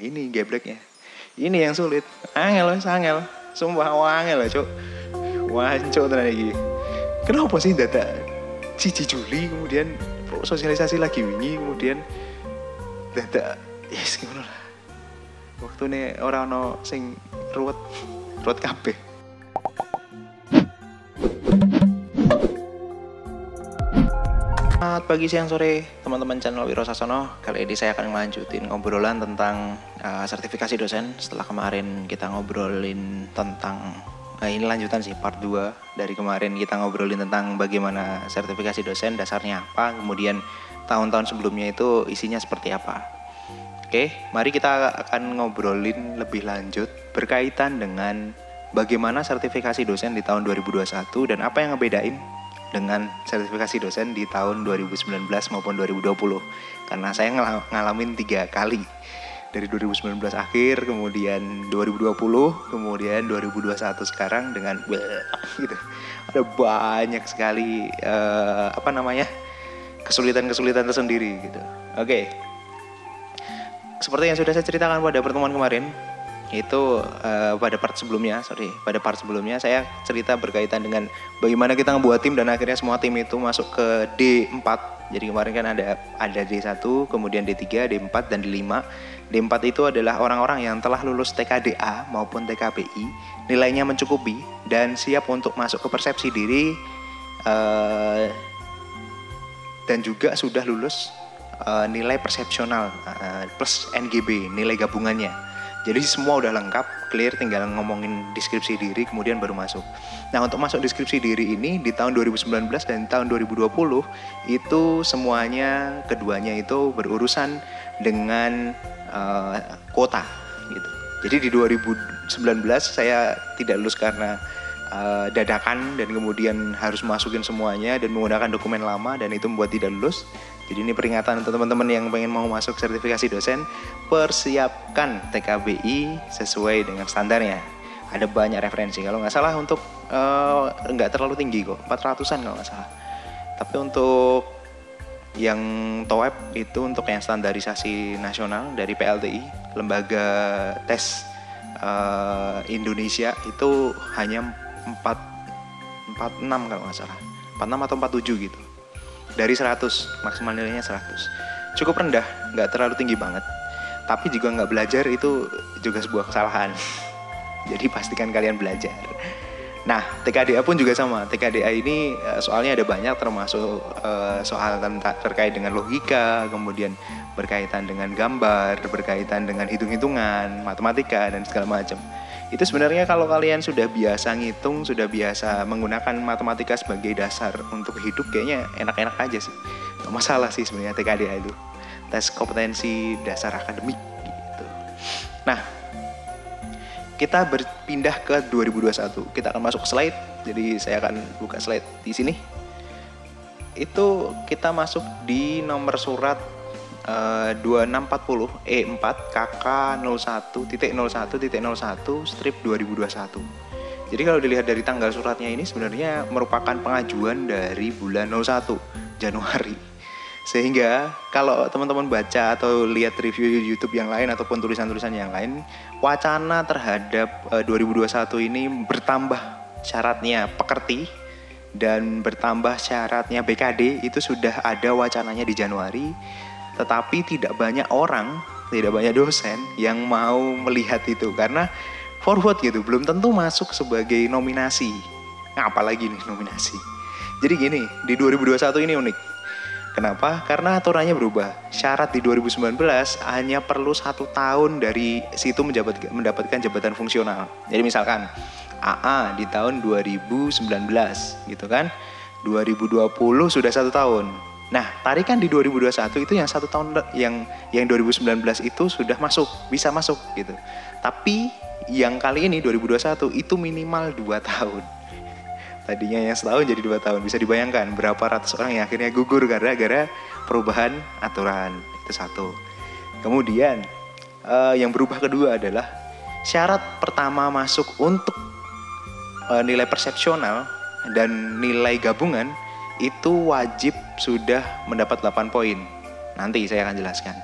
ini gebleknya. Ini yang sulit. Angel, sumpah angel lah, Cuk. Wancuk tenan iki. Kenapa sih dadak 1 Juli kemudian sosialisasi lagi wingi kemudian dadak yes ngono lah. Waktune ora ono sing ruwet kabeh. Selamat pagi, siang, sore teman-teman channel Wiro Sasono. Kali ini saya akan melanjutin ngobrolan tentang sertifikasi dosen. Setelah kemarin kita ngobrolin tentang ini lanjutan sih part 2 dari kemarin kita ngobrolin tentang bagaimana sertifikasi dosen, dasarnya apa, kemudian tahun-tahun sebelumnya itu isinya seperti apa. Oke, mari kita akan ngobrolin lebih lanjut berkaitan dengan bagaimana sertifikasi dosen di tahun 2021 dan apa yang ngebedain dengan sertifikasi dosen di tahun 2019 maupun 2020. Karena saya ngalamin 3 kali. Dari 2019 akhir, kemudian 2020, kemudian 2021 sekarang dengan gitu. Ada banyak sekali kesulitan-kesulitan tersendiri gitu. Oke. Seperti yang sudah saya ceritakan pada pertemuan kemarin, itu pada part sebelumnya saya cerita berkaitan dengan bagaimana kita ngebuat tim dan akhirnya semua tim itu masuk ke D4. Jadi kemarin kan ada D1, kemudian D3, D4 dan D5. D4 itu adalah orang-orang yang telah lulus TKDA maupun TKBI, nilainya mencukupi dan siap untuk masuk ke persepsi diri dan juga sudah lulus nilai persepsional plus NGB, nilai gabungannya. Jadi semua udah lengkap, clear, tinggal ngomongin deskripsi diri kemudian baru masuk. Nah, untuk masuk deskripsi diri ini di tahun 2019 dan tahun 2020 itu semuanya keduanya itu berurusan dengan kuota gitu. Jadi di 2019 saya tidak lulus karena dadakan dan kemudian harus masukin semuanya dan menggunakan dokumen lama dan itu membuat tidak lulus. Jadi ini peringatan untuk teman-teman yang pengen mau masuk sertifikasi dosen, persiapkan TKBI sesuai dengan standarnya. Ada banyak referensi, kalau nggak salah untuk nggak terlalu tinggi kok, 400-an kalau nggak salah. Tapi untuk yang TOEP itu untuk yang standarisasi nasional dari PLTI, lembaga tes Indonesia itu hanya 46 kalau nggak salah, 46 atau 47 gitu. Dari 100, maksimal nilainya 100. Cukup rendah, nggak terlalu tinggi banget. Tapi juga nggak belajar itu juga sebuah kesalahan. Jadi pastikan kalian belajar. Nah, TKDA pun juga sama. TKDA ini soalnya ada banyak, termasuk soal terkait dengan logika, kemudian berkaitan dengan gambar, berkaitan dengan hitung-hitungan, matematika, dan segala macam. Itu sebenarnya kalau kalian sudah biasa ngitung, sudah biasa menggunakan matematika sebagai dasar untuk hidup, kayaknya enak-enak aja sih. Gak masalah sih sebenarnya TKDA itu. Tes kompetensi dasar akademik gitu. Nah, kita berpindah ke 2021. Kita akan masuk ke slide. Jadi saya akan buka slide di sini. Itu kita masuk di nomor surat 2640 E4 KK 01.01.01 strip 2021. Jadi kalau dilihat dari tanggal suratnya ini sebenarnya merupakan pengajuan dari bulan 01 Januari. Sehingga kalau teman-teman baca atau lihat review YouTube yang lain ataupun tulisan-tulisan yang lain, wacana terhadap 2021 ini bertambah syaratnya pekerti dan bertambah syaratnya BKD itu sudah ada wacananya di Januari. Tetapi tidak banyak orang, tidak banyak dosen yang mau melihat itu karena forward gitu, belum tentu masuk sebagai nominasi. Apalagi nih nominasi. Jadi gini, di 2021 ini unik. Kenapa? Karena aturannya berubah. Syarat di 2019 hanya perlu 1 tahun dari situ mendapatkan jabatan fungsional. Jadi misalkan AA di tahun 2019 gitu kan. 2020 sudah 1 tahun. Nah, tarikan di 2021 itu yang 1 tahun yang 2019 itu sudah masuk, bisa masuk gitu. Tapi yang kali ini 2021 itu minimal 2 tahun. Tadinya yang 1 tahun jadi 2 tahun. Bisa dibayangkan berapa ratus orang yang akhirnya gugur gara-gara perubahan aturan. Itu satu. Kemudian yang berubah kedua adalah syarat pertama masuk untuk nilai persepsional dan nilai gabungan itu wajib sudah mendapat 8 poin. Nanti saya akan jelaskan.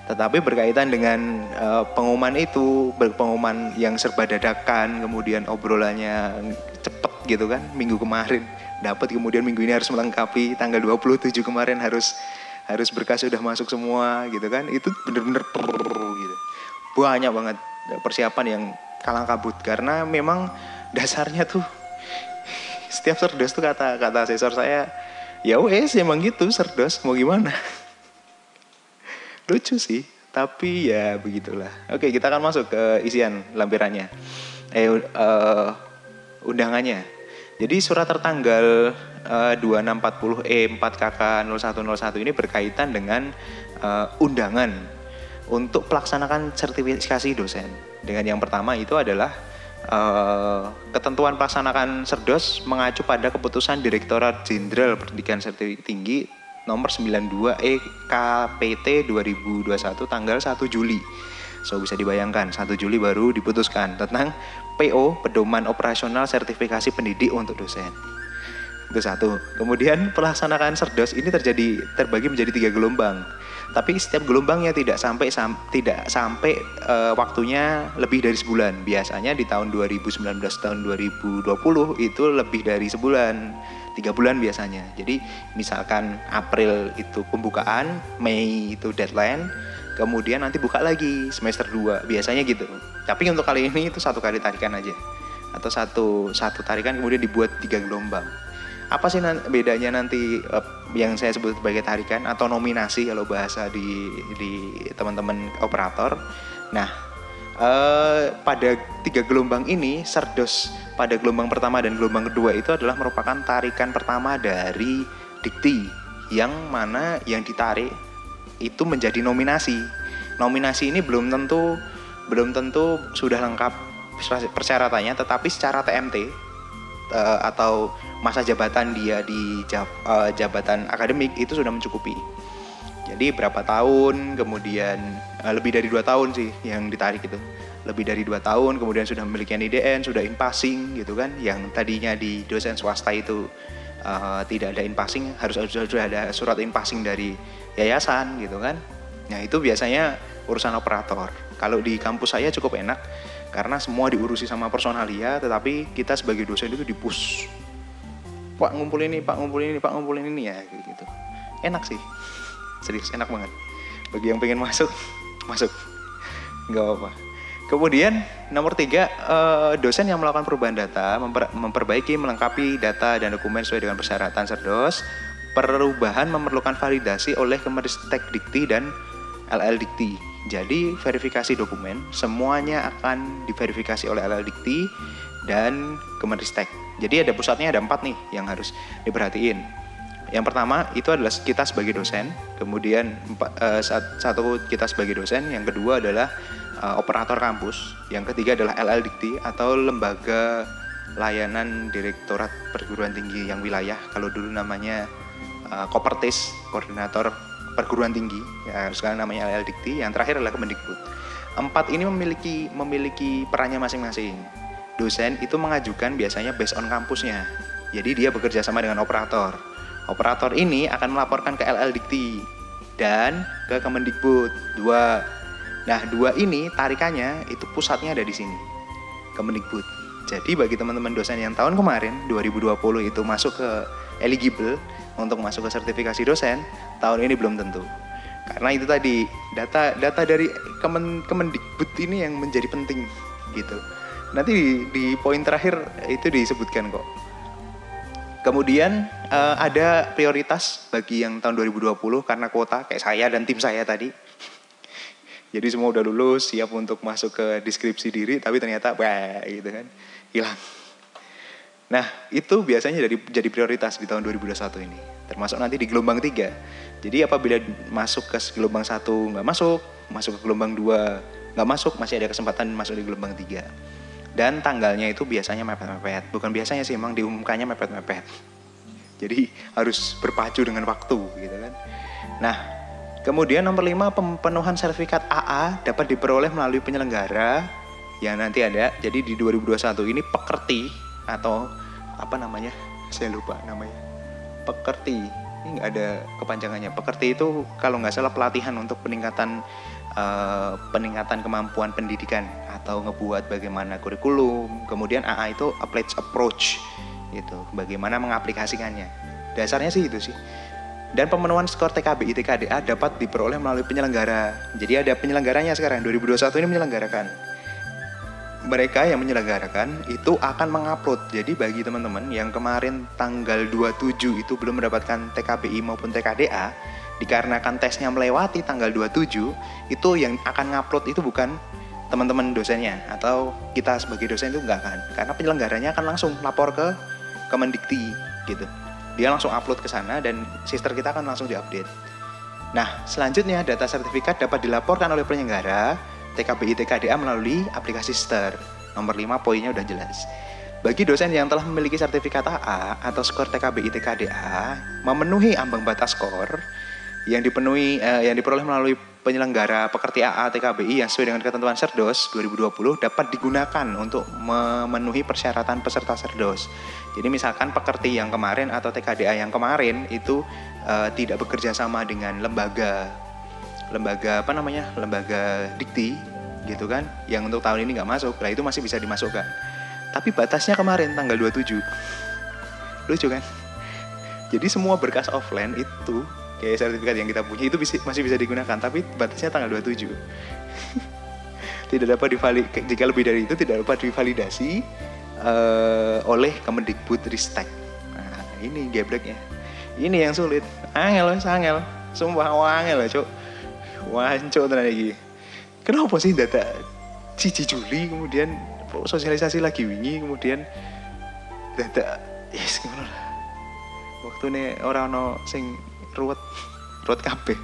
Tetapi berkaitan dengan pengumuman itu, pengumuman yang serba dadakan, kemudian obrolannya cepet gitu kan, minggu kemarin dapat, kemudian minggu ini harus melengkapi, tanggal 27 kemarin harus berkas sudah masuk semua gitu kan, itu bener-bener gitu. Banyak banget persiapan yang kalang kabut karena memang dasarnya tuh setiap serdos tuh kata asesor saya, ya wes emang gitu serdos, mau gimana. Lucu sih, tapi ya begitulah. Oke, kita akan masuk ke isian lampirannya. Undangannya. Jadi surat tertanggal 2640 4KK 0101 ini berkaitan dengan undangan untuk pelaksanakan sertifikasi dosen. Dengan yang pertama itu adalah ketentuan pelaksanaan serdos mengacu pada keputusan Direktorat Jenderal Pendidikan Tinggi nomor 92 KPT 2021 tanggal 1 Juli. So bisa dibayangkan 1 Juli baru diputuskan tentang PO, pedoman operasional sertifikasi pendidik untuk dosen. Itu satu. Kemudian pelaksanaan serdos ini terbagi menjadi 3 gelombang. Tapi setiap gelombangnya tidak sampai waktunya lebih dari sebulan. Biasanya di tahun 2019 tahun 2020 itu lebih dari sebulan, 3 bulan biasanya. Jadi misalkan April itu pembukaan, Mei itu deadline, kemudian nanti buka lagi semester 2, biasanya gitu. Tapi untuk kali ini itu 1 kali tarikan aja, atau satu tarikan kemudian dibuat 3 gelombang. Apa sih bedanya nanti yang saya sebut sebagai tarikan atau nominasi kalau bahasa di teman-teman operator. Nah, pada 3 gelombang ini serdos pada gelombang pertama dan gelombang kedua itu adalah merupakan tarikan pertama dari dikti, yang mana yang ditarik itu menjadi nominasi. Nominasi ini belum tentu sudah lengkap persyaratannya, tetapi secara TMT atau masa jabatan dia di jabatan akademik itu sudah mencukupi. Jadi berapa tahun, kemudian lebih dari 2 tahun sih yang ditarik itu. Lebih dari 2 tahun, kemudian sudah memiliki NIDN, sudah in-passing gitu kan. Yang tadinya di dosen swasta itu tidak ada in-passing, harus sudah ada surat in-passing dari yayasan gitu kan. Nah itu biasanya urusan operator. Kalau di kampus saya cukup enak, karena semua diurusi sama personalia, tetapi kita sebagai dosen itu dipush. Pak ngumpulin ini ya gitu. Enak sih. Serius enak banget. Bagi yang pengen masuk. Enggak apa-apa. Kemudian nomor 3, dosen yang melakukan perubahan data, memperbaiki, melengkapi data dan dokumen sesuai dengan persyaratan serdos. Perubahan memerlukan validasi oleh Kemenristek Dikti dan LL Dikti. Jadi verifikasi dokumen semuanya akan diverifikasi oleh LL Dikti dan Kemenristek. Jadi ada pusatnya ada 4 nih yang harus diperhatiin. Yang pertama itu adalah kita sebagai dosen, kemudian satu kita sebagai dosen, yang kedua adalah operator kampus, yang ketiga adalah LL Dikti atau lembaga layanan Direktorat Perguruan Tinggi yang wilayah, kalau dulu namanya Kopertis, koordinator perguruan tinggi, ya sekarang namanya LL Dikti. Yang terakhir adalah Kemendikbud. 4 ini memiliki perannya masing-masing. Dosen itu mengajukan biasanya based on kampusnya. Jadi dia bekerja sama dengan operator. Operator ini akan melaporkan ke LL Dikti dan ke Kemendikbud. 2. Nah, 2 ini tarikannya itu pusatnya ada di sini, Kemendikbud. Jadi bagi teman-teman dosen yang tahun kemarin 2020 itu masuk ke eligible untuk masuk ke sertifikasi dosen, tahun ini belum tentu. Karena itu tadi data dari Kemendikbud ini yang menjadi penting gitu. Nanti di poin terakhir itu disebutkan kok. Kemudian ada prioritas bagi yang tahun 2020 karena kuota kayak saya dan tim saya tadi. Jadi semua udah lulus, siap untuk masuk ke deskripsi diri, tapi ternyata gitu kan, hilang. Nah, itu biasanya jadi prioritas di tahun 2021 ini. Termasuk nanti di gelombang 3. Jadi apabila masuk ke gelombang 1 nggak masuk ke gelombang 2 nggak masuk, masih ada kesempatan masuk di gelombang 3. Dan tanggalnya itu biasanya mepet-mepet. Bukan biasanya sih, emang diumumkannya mepet-mepet. Jadi harus berpacu dengan waktu gitu kan. Nah, kemudian nomor 5, pemenuhan sertifikat AA dapat diperoleh melalui penyelenggara yang nanti ada. Jadi di 2021 ini pekerti atau apa namanya? Saya lupa namanya. Pekerti. Ini nggak ada kepanjangannya. Pekerti itu kalau nggak salah pelatihan untuk peningkatan peningkatan kemampuan pendidikan atau ngebuat bagaimana kurikulum. Kemudian AA itu approach gitu, bagaimana mengaplikasikannya. Dasarnya sih itu sih. Dan pemenuhan skor TKBI TKDA dapat diperoleh melalui penyelenggara. Jadi ada penyelenggaranya sekarang, 2021 ini menyelenggarakan. Mereka yang menyelenggarakan itu akan mengupload. Jadi bagi teman-teman yang kemarin tanggal 27 itu belum mendapatkan TKBI maupun TKDA, dikarenakan tesnya melewati tanggal 27, itu yang akan ngupload itu bukan teman-teman dosennya atau kita sebagai dosen itu enggak kan. Karena penyelenggaranya akan langsung lapor ke Kemendikti gitu. Dia langsung upload ke sana dan sister kita akan langsung diupdate. Nah, selanjutnya data sertifikat dapat dilaporkan oleh penyelenggara TKBI TKDA melalui aplikasi sister. Nomor 5 poinnya udah jelas. Bagi dosen yang telah memiliki sertifikat AA atau skor TKBI TKDA memenuhi ambang batas skor yang diperoleh melalui penyelenggara pekerti AA TKBI yang sesuai dengan ketentuan Serdos 2020 dapat digunakan untuk memenuhi persyaratan peserta Serdos. Jadi misalkan pekerti yang kemarin atau TKDA yang kemarin itu tidak bekerja sama dengan lembaga dikti gitu kan, yang untuk tahun ini nggak masuk, lah itu masih bisa dimasukkan. Tapi batasnya kemarin tanggal 27. Lucu kan? Jadi semua berkas offline itu kayak sertifikat yang kita punya itu masih bisa digunakan, tapi batasnya tanggal 27. Tidak dapat jika lebih dari itu tidak dapat divalidasi oleh Kemendikbudristek. Nah, ini gebleknya. Ini yang sulit. Angel. Sumpah angel lah, Cuk. Wancuk tenan iki. Kenapa sih data 1 Juli kemudian sosialisasi lagi wingi kemudian data yes ngono lah. Waktune ora ono sing ruwet kabeh.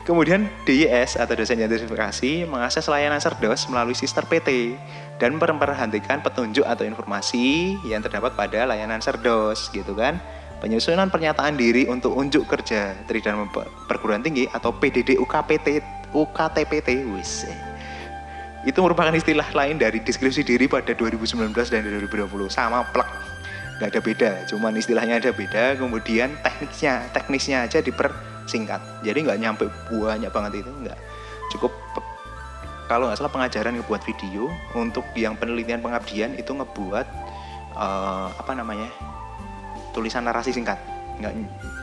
Kemudian DYS atau dosen identifikasi mengakses layanan Serdos melalui sister PT dan memperhatikan petunjuk atau informasi yang terdapat pada layanan Serdos gitu kan. Penyusunan pernyataan diri untuk unjuk kerja Tridharma Perguruan Tinggi atau PDD UKTPT itu merupakan istilah lain dari deskripsi diri pada 2019 dan 2020. Sama plek, nggak ada beda, cuman istilahnya ada beda. Kemudian teknisnya aja dipersingkat. Jadi nggak nyampe banyak banget itu, nggak. Cukup kalau nggak salah pengajaran ngebuat video. Untuk yang penelitian pengabdian itu ngebuat tulisan narasi singkat, nggak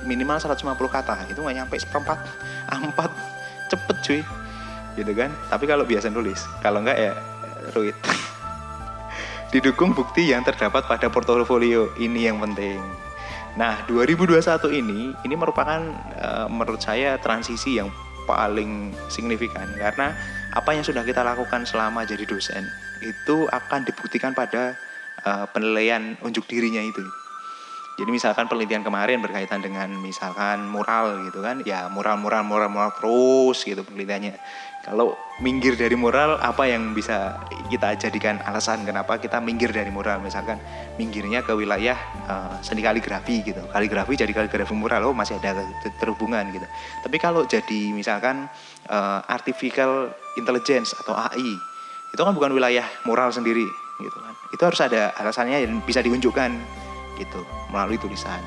minimal 150 kata, itu nggak nyampe 4 cepet cuy gitu kan. Tapi kalau biasa nulis, kalau nggak ya ruwet. Didukung bukti yang terdapat pada portofolio, ini yang penting. Nah 2021 ini merupakan menurut saya transisi yang paling signifikan, karena apa yang sudah kita lakukan selama jadi dosen itu akan dibuktikan pada penilaian unjuk dirinya itu. Jadi misalkan penelitian kemarin berkaitan dengan misalkan mural gitu kan, ya mural terus gitu penelitiannya. Kalau minggir dari mural, apa yang bisa kita jadikan alasan kenapa kita minggir dari mural? Misalkan minggirnya ke wilayah seni kaligrafi gitu. Kaligrafi jadi kaligrafi mural, masih ada terhubungan gitu. Tapi kalau jadi misalkan artificial intelligence atau AI, itu kan bukan wilayah mural sendiri gitu kan. Itu harus ada alasannya yang bisa diunjukkan gitu melalui tulisan.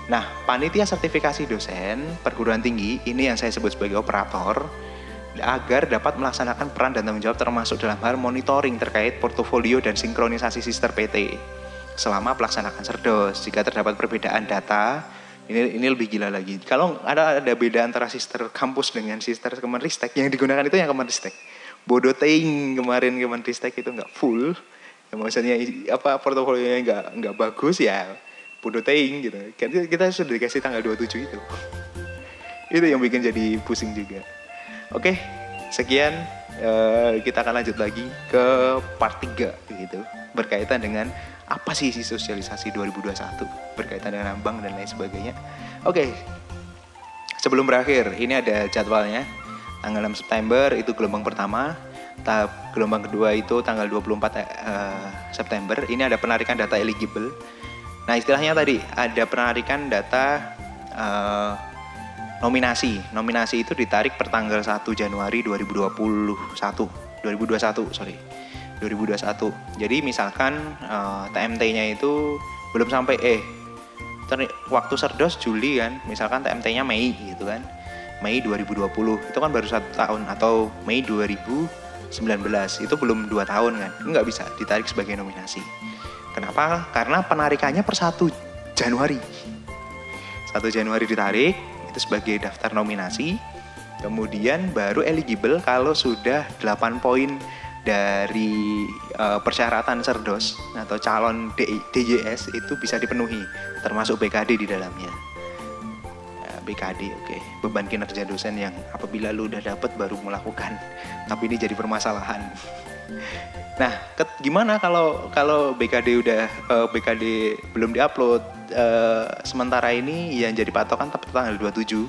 Nah, panitia sertifikasi dosen perguruan tinggi ini yang saya sebut sebagai operator agar dapat melaksanakan peran dan tanggung jawab termasuk dalam hal monitoring terkait portofolio dan sinkronisasi sister PT selama pelaksanaan Serdos. Jika terdapat perbedaan data, ini lebih gila lagi. Kalau ada beda antara sister kampus dengan sister Kemenristek, yang digunakan itu yang Kemenristek. Bodoh teing kemarin Kemenristek itu nggak full. Ya, maksudnya portofolionya nggak bagus ya bodoh teing gitu. Kita sudah dikasih tanggal 27 itu. Itu yang bikin jadi pusing juga. Oke, sekian kita akan lanjut lagi ke part 3 gitu, berkaitan dengan apa sih isi sosialisasi 2021 berkaitan dengan bank dan lain sebagainya. Oke. Sebelum berakhir, ini ada jadwalnya. Tanggal 6 September itu gelombang pertama. Gelombang kedua itu tanggal 24 September. Ini ada penarikan data eligible. Nah istilahnya tadi ada penarikan data nominasi. Nominasi itu ditarik per tanggal 1 Januari 2021. Jadi misalkan TMT-nya itu belum sampai waktu Serdos Juli kan. Misalkan TMT-nya Mei gitu kan. Mei 2020. Itu kan baru 1 tahun, atau Mei 2019. Itu belum 2 tahun kan. Nggak bisa ditarik sebagai nominasi. Kenapa? Karena penarikannya per 1 Januari. 1 Januari ditarik, itu sebagai daftar nominasi. Kemudian baru eligible kalau sudah 8 poin dari persyaratan Cerdos atau calon DJS itu bisa dipenuhi, termasuk BKD di dalamnya. BKD, oke. Beban kinerja dosen yang apabila lu udah dapet baru melakukan, tapi ini jadi permasalahan. Nah, gimana kalau BKD belum diupload? Sementara ini yang jadi patokan tanggal 27.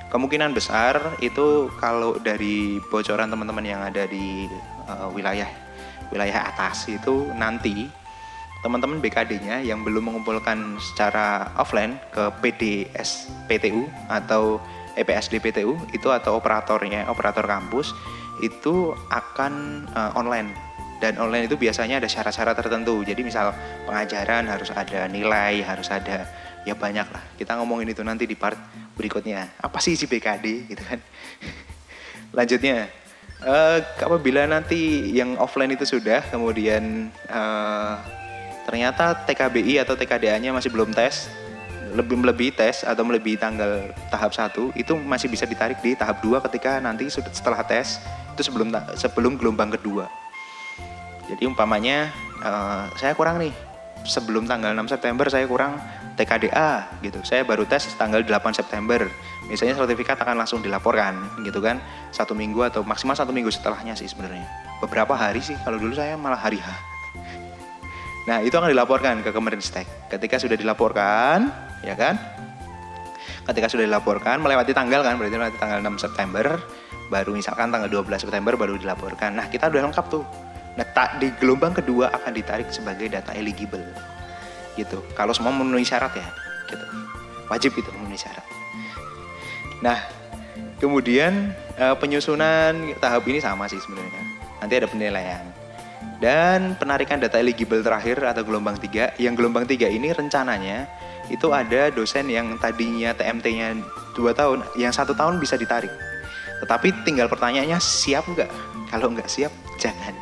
Kemungkinan besar itu kalau dari bocoran teman-teman yang ada di wilayah atas itu, nanti teman-teman BKD-nya yang belum mengumpulkan secara offline ke PDS PTU atau EPSD PTU itu, atau operator kampus itu akan online. Dan online itu biasanya ada syarat-syarat tertentu. Jadi misal pengajaran harus ada nilai, harus ada, ya banyak lah. Kita ngomongin itu nanti di part berikutnya. Apa sih isi BKD gitu kan. Lanjutnya, apabila nanti yang offline itu sudah, kemudian ternyata TKBI atau TKDA-nya masih belum tes, melebihi tes atau melebihi tanggal tahap 1, itu masih bisa ditarik di tahap 2 ketika nanti setelah tes, itu sebelum gelombang kedua. Jadi umpamanya saya kurang nih, sebelum tanggal 6 September saya kurang TKDA gitu. Saya baru tes tanggal 8 September. Misalnya sertifikat akan langsung dilaporkan gitu kan. 1 minggu atau maksimal 1 minggu setelahnya sih sebenarnya. Beberapa hari sih, kalau dulu saya malah hari H. Nah, itu akan dilaporkan ke Kemenristek. Ketika sudah dilaporkan, ya kan? Ketika sudah dilaporkan, melewati tanggal kan, berarti melewati tanggal 6 September, baru misalkan tanggal 12 September baru dilaporkan. Nah, kita udah lengkap tuh. Nah, di gelombang kedua akan ditarik sebagai data eligible. Gitu. Kalau semua memenuhi syarat ya, gitu. Wajib itu memenuhi syarat. Nah, kemudian penyusunan tahap ini sama sih sebenarnya. Nanti ada penilaian. Dan penarikan data eligible terakhir atau gelombang 3. Yang gelombang 3 ini rencananya itu ada dosen yang tadinya TMT-nya 2 tahun, yang 1 tahun bisa ditarik. Tetapi tinggal pertanyaannya, siap nggak? Kalau nggak siap, jangan.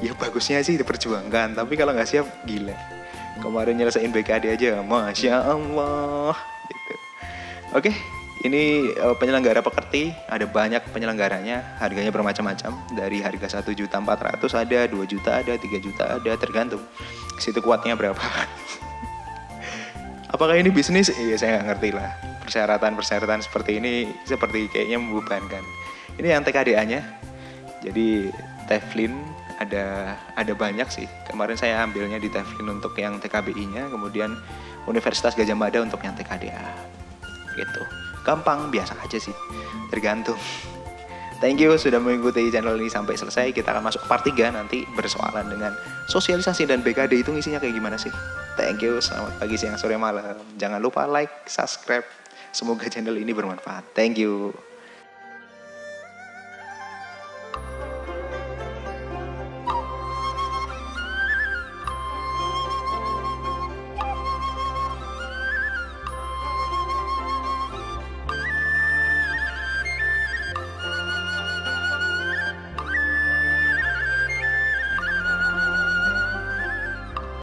Ya bagusnya sih diperjuangkan, tapi kalau nggak siap, gila. Kemarin nyelesain BKD aja, Masya Allah. Gitu. Oke, ini penyelenggara pekerti, ada banyak penyelenggaranya, harganya bermacam-macam. Dari harga 1.400.000 ada, 2 juta ada, 3 juta ada, tergantung situ kuatnya berapa. Apakah ini bisnis? Iya, saya nggak ngerti lah. Persyaratan seperti ini seperti kayaknya membebankan. Ini yang TKDA-nya. Jadi Teflin ada banyak sih. Kemarin saya ambilnya di Teflin untuk yang TKBI-nya, kemudian Universitas Gadjah Mada untuk yang TKDA. Gitu. Gampang, biasa aja sih. Tergantung. Thank you sudah mengikuti channel ini sampai selesai. Kita akan masuk part 3 nanti bersoalan dengan sosialisasi dan BKD itu ngisinya kayak gimana sih. Thank you, selamat pagi, siang, sore, malam. Jangan lupa like, subscribe. Semoga channel ini bermanfaat. Thank you.